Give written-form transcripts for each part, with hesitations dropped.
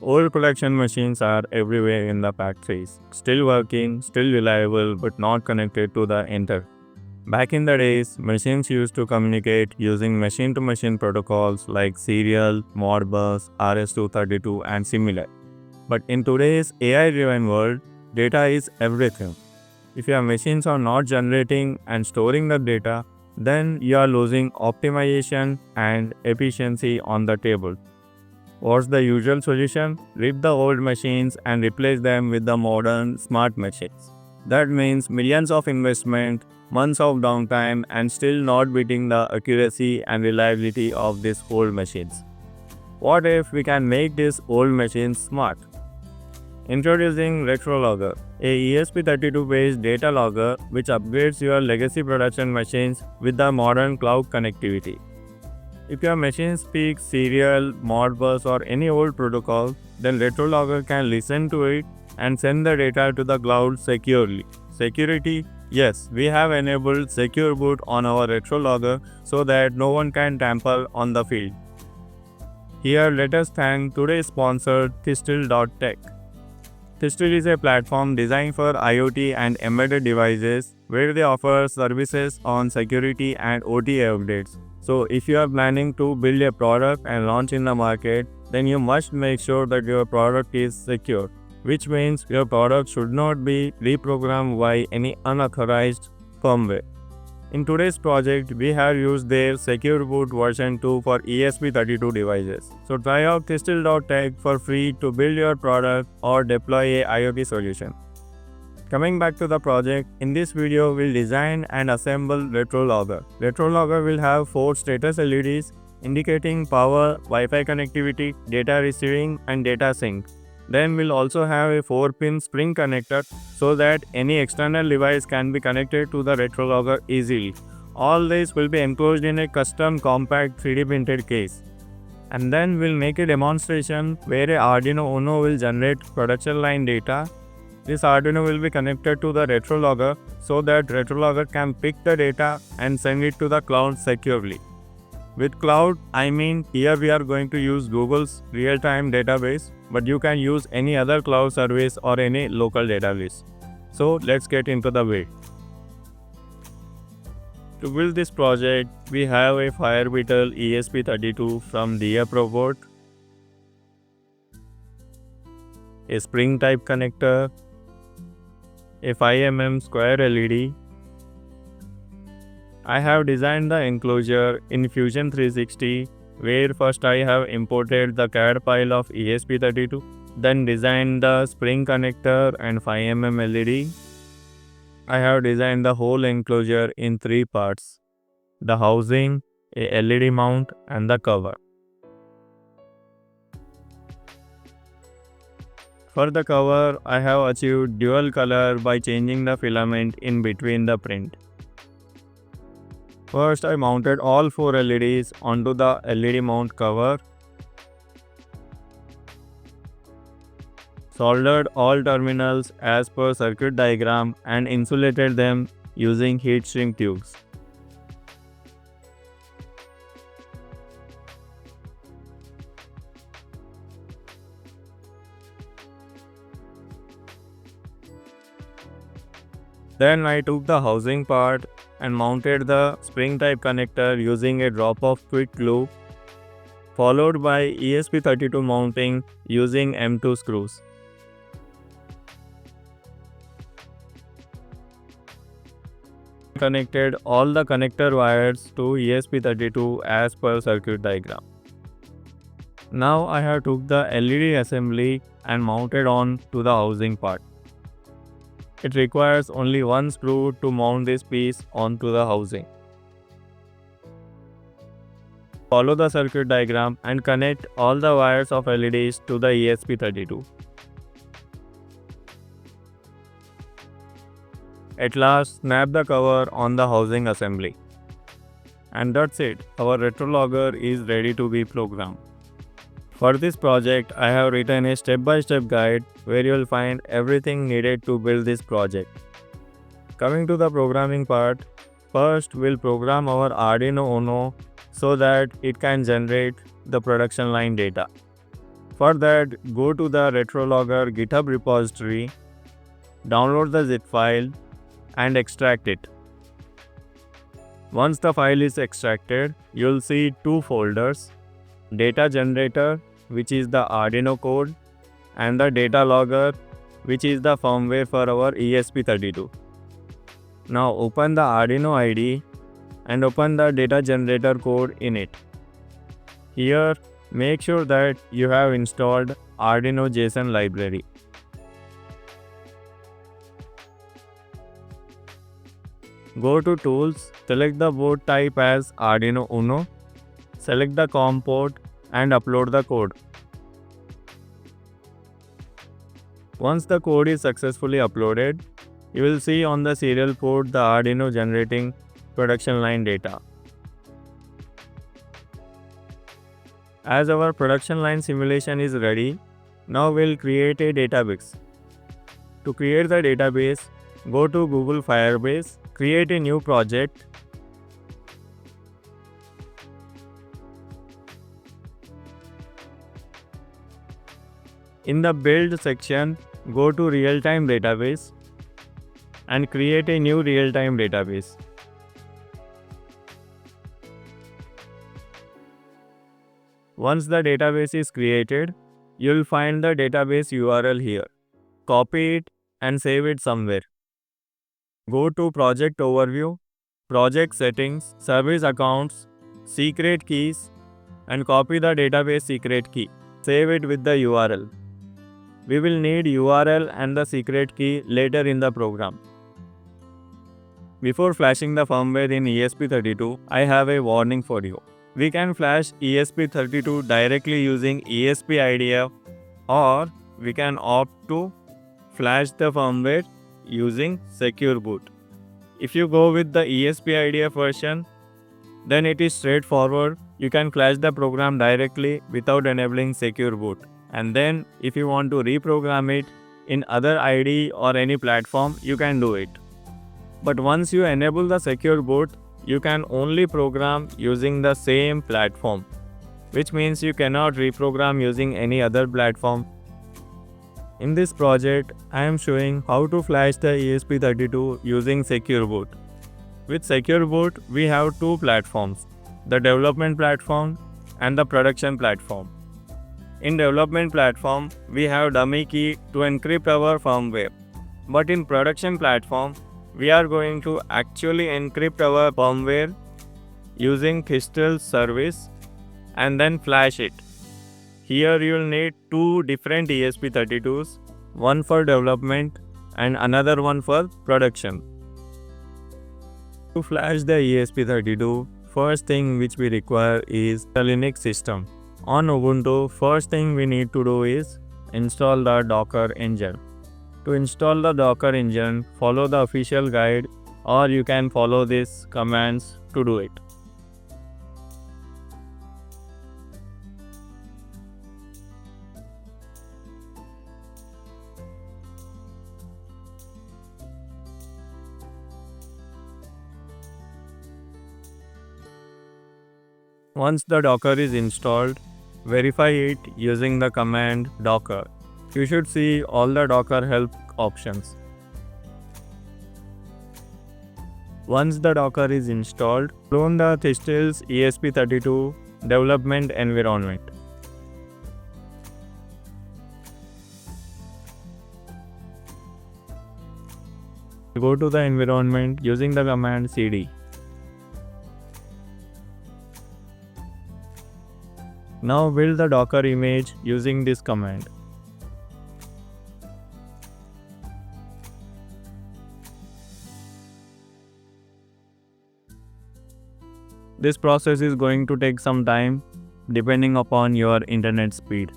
Old production machines are everywhere in the factories, still working, still reliable, but not connected to the internet. Back in the days, machines used to communicate using machine to machine protocols like serial, Modbus, RS-232, and similar. But in today's AI driven world, data is everything. If your machines are not generating and storing the data, then you are losing optimization and efficiency on the table. What's the usual solution? Rip the old machines and replace them with the modern smart machines. That means millions of investment, months of downtime, and still not beating the accuracy and reliability of these old machines. What if we can make these old machines smart? Introducing RetroLogger, a ESP32 based data logger which upgrades your legacy production machines with the modern cloud connectivity. If your machine speaks serial, Modbus, or any old protocol, then RetroLogger can listen to it and send the data to the cloud securely. Security? Yes, we have enabled Secure Boot on our RetroLogger so that no one can tamper on the field. Here, let us thank today's sponsor, Thistle.tech. Thistle is a platform designed for IoT and embedded devices where they offer services on security and OTA updates. So, if you are planning to build a product and launch in the market, then you must make sure that your product is secure, which means your product should not be reprogrammed by any unauthorized firmware. In today's project, we have used their Secure Boot version 2 for ESP32 devices. So try out Thistle.tech for free to build your product or deploy a IoT solution. Coming back to the project, in this video we'll design and assemble RetroLogger. RetroLogger will have 4 status LEDs indicating power, Wi-Fi connectivity, data receiving and data sync. Then we'll also have a 4-pin spring connector so that any external device can be connected to the RetroLogger easily. All this will be enclosed in a custom compact 3D printed case. And then we'll make a demonstration where a Arduino Uno will generate production line data. This Arduino will be connected to the RetroLogger so that RetroLogger can pick the data and send it to the cloud securely. With cloud, I mean here we are going to use Google's real-time database, but you can use any other cloud service or any local database. So let's get into the way. To build this project, we have a FireBeetle ESP32 from DiaProbot, a spring type connector, a 5mm square LED. I have designed the enclosure in Fusion 360 where first I have imported the CAD file of ESP32, then designed the spring connector and 5mm LED. I have designed the whole enclosure in 3 parts: the housing, a LED mount and the cover. For the cover, I have achieved dual color by changing the filament in between the print. First, I mounted all 4 LEDs onto the LED mount cover, soldered all terminals as per circuit diagram and insulated them using heat shrink tubes. Then I took the housing part and mounted the spring type connector using a drop of quick glue, followed by ESP32 mounting using M2 screws. Connected all the connector wires to ESP32 as per circuit diagram. Now I have took the LED assembly and mounted on to the housing part. It requires only one screw to mount this piece onto the housing. Follow the circuit diagram and connect all the wires of LEDs to the ESP32. At last, snap the cover on the housing assembly. And that's it, our RetroLogger is ready to be programmed. For this project, I have written a step-by-step guide where you will find everything needed to build this project. Coming to the programming part, first we'll program our Arduino Uno so that it can generate the production line data. For that, go to the Retrologger GitHub repository, download the zip file and extract it. Once the file is extracted, you'll see two folders, data generator, which is the Arduino code, and the data logger, which is the firmware for our ESP32. Now open the Arduino IDE and open the data generator code in it. Here, make sure that you have installed Arduino JSON library. Go to Tools, select the board type as Arduino Uno, select the COM port and upload the code. Once the code is successfully uploaded, you will see on the serial port the Arduino generating production line data. As our production line simulation is ready, now we'll create a database. To create the database, go to Google Firebase, create a new project. In the build section, go to real-time database and create a new real-time database. Once the database is created, you'll find the database URL here. Copy it and save it somewhere. Go to Project Overview, Project Settings, Service Accounts, Secret Keys, and copy the database secret key. Save it with the URL. We will need URL and the secret key later in the program. Before flashing the firmware in ESP32, I have a warning for you. We can flash ESP32 directly using ESP-IDF, or we can opt to flash the firmware using Secure Boot. If you go with the ESP-IDF version, then it is straightforward. You can flash the program directly without enabling Secure Boot. And then if you want to reprogram it in other IDE or any platform, you can do it. But once you enable the Secure Boot, you can only program using the same platform, which means you cannot reprogram using any other platform. In this project, I am showing how to flash the ESP32 using Secure Boot. With Secure Boot, we have two platforms, the development platform and the production platform. In development platform, we have dummy key to encrypt our firmware. But in production platform, we are going to actually encrypt our firmware using Crystal service and then flash it. Here you will need two different ESP32s, one for development and another one for production. To flash the ESP32, first thing which we require is the Linux system. On Ubuntu, first thing we need to do is install the Docker engine. To install the Docker engine, follow the official guide, or you can follow these commands to do it. Once the Docker is installed, verify it using the command docker. You should see all the Docker help options. Once the Docker is installed, clone the Thistle's ESP32 development environment. Go to the environment using the command cd. Now build the Docker image using this command. This process is going to take some time depending upon your internet speed.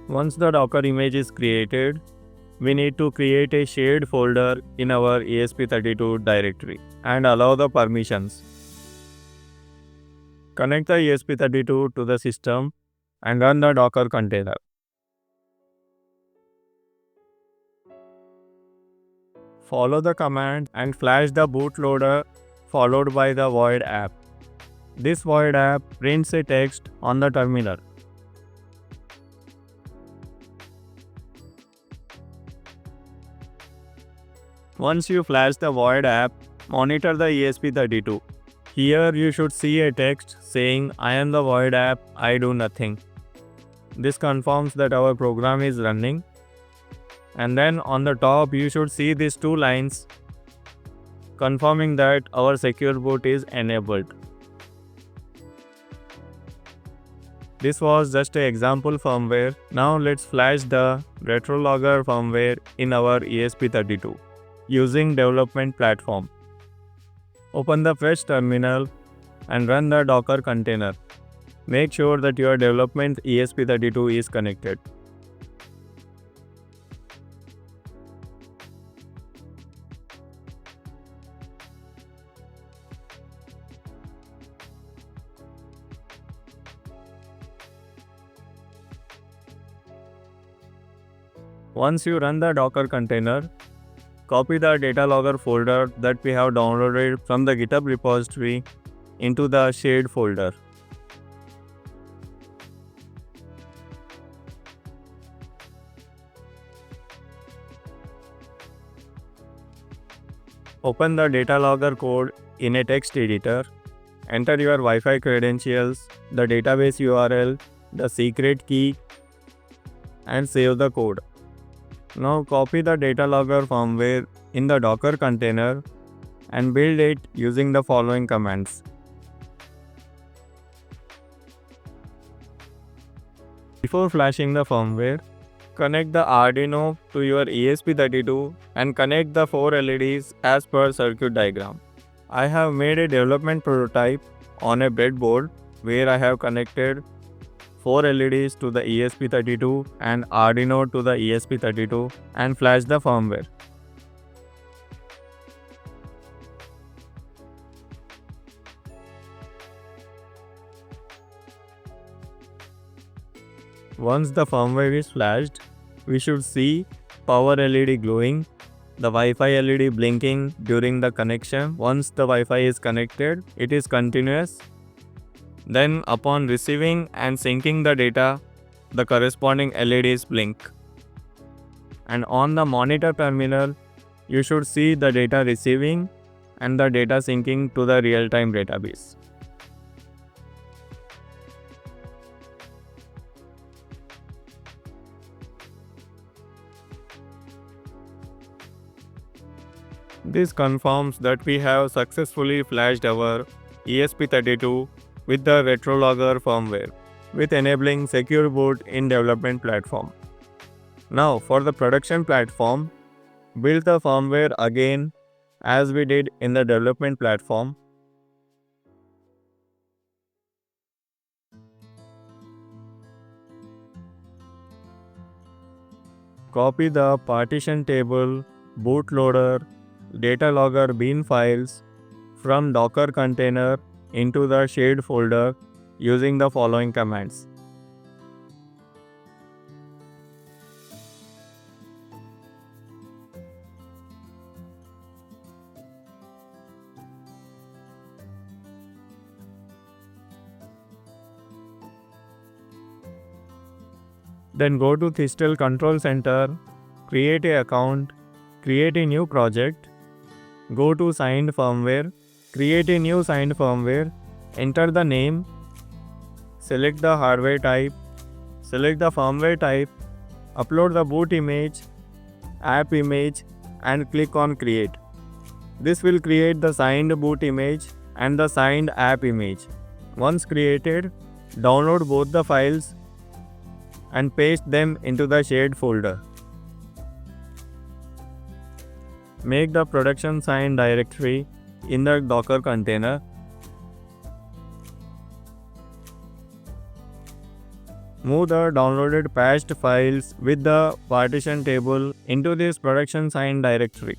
Once the Docker image is created, we need to create a shared folder in our ESP32 directory and allow the permissions. Connect the ESP32 to the system and run the Docker container. Follow the command and flash the bootloader followed by the void app. This void app prints a text on the terminal. Once you flash the void app, monitor the ESP32. Here you should see a text saying I am the void app, I do nothing. This confirms that our program is running. And then on the top you should see these two lines confirming that our secure boot is enabled. This was just an example firmware. Now let's flash the RetroLogger firmware in our ESP32 using development platform. Open the fresh terminal and run the Docker container. Make sure that your development ESP32 is connected. Once you run the Docker container, copy the data logger folder that we have downloaded from the GitHub repository into the shared folder. Open the data logger code in a text editor. Enter your Wi-Fi credentials, the database URL, the secret key, and save the code. Now copy the data logger firmware in the Docker container and build it using the following commands. Before flashing the firmware, connect the Arduino to your ESP32 and connect the 4 LEDs as per circuit diagram. I have made a development prototype on a breadboard where I have connected 4 LEDs to the ESP32 and Arduino to the ESP32 and flash the firmware. Once the firmware is flashed, we should see power LED glowing, the Wi-Fi LED blinking during the connection. Once the Wi-Fi is connected, it is continuous. Then upon receiving and syncing the data, the corresponding LEDs blink. And on the monitor terminal, you should see the data receiving and the data syncing to the real-time database. This confirms that we have successfully flashed our ESP32 with the RetroLogger firmware, with enabling secure boot in development platform. Now for the production platform, build the firmware again as we did in the development platform. Copy the partition table, bootloader, data logger bin files from Docker container into the shared folder using the following commands. Then go to Thistle Control Center, create an account, create a new project, go to Signed Firmware, create a new signed firmware, enter the name, select the hardware type, select the firmware type, upload the boot image, app image, and click on Create. This will create the signed boot image and the signed app image. Once created, download both the files and paste them into the shared folder. Make the production sign directory in the Docker container. Move the downloaded patched files with the partition table into this production sign directory.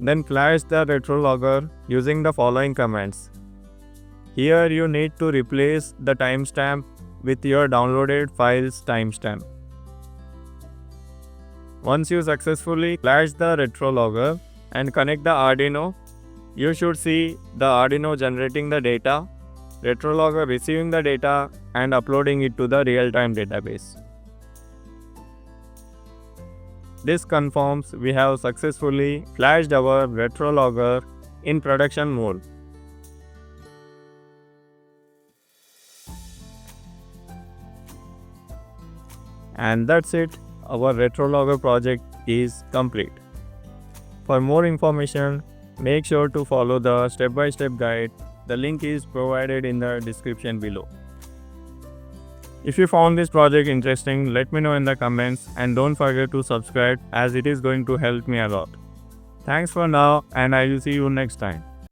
Then flash the RetroLogger using the following commands. Here you need to replace the timestamp with your downloaded file's timestamp. Once you successfully flash the RetroLogger, and connect the Arduino, you should see the Arduino generating the data, RetroLogger receiving the data and uploading it to the real-time database. This confirms we have successfully flashed our RetroLogger in production mode. And that's it, our RetroLogger project is complete. For more information, make sure to follow the step-by-step guide. The link is provided in the description below. If you found this project interesting, let me know in the comments and don't forget to subscribe as it is going to help me a lot. Thanks for now and I will see you next time.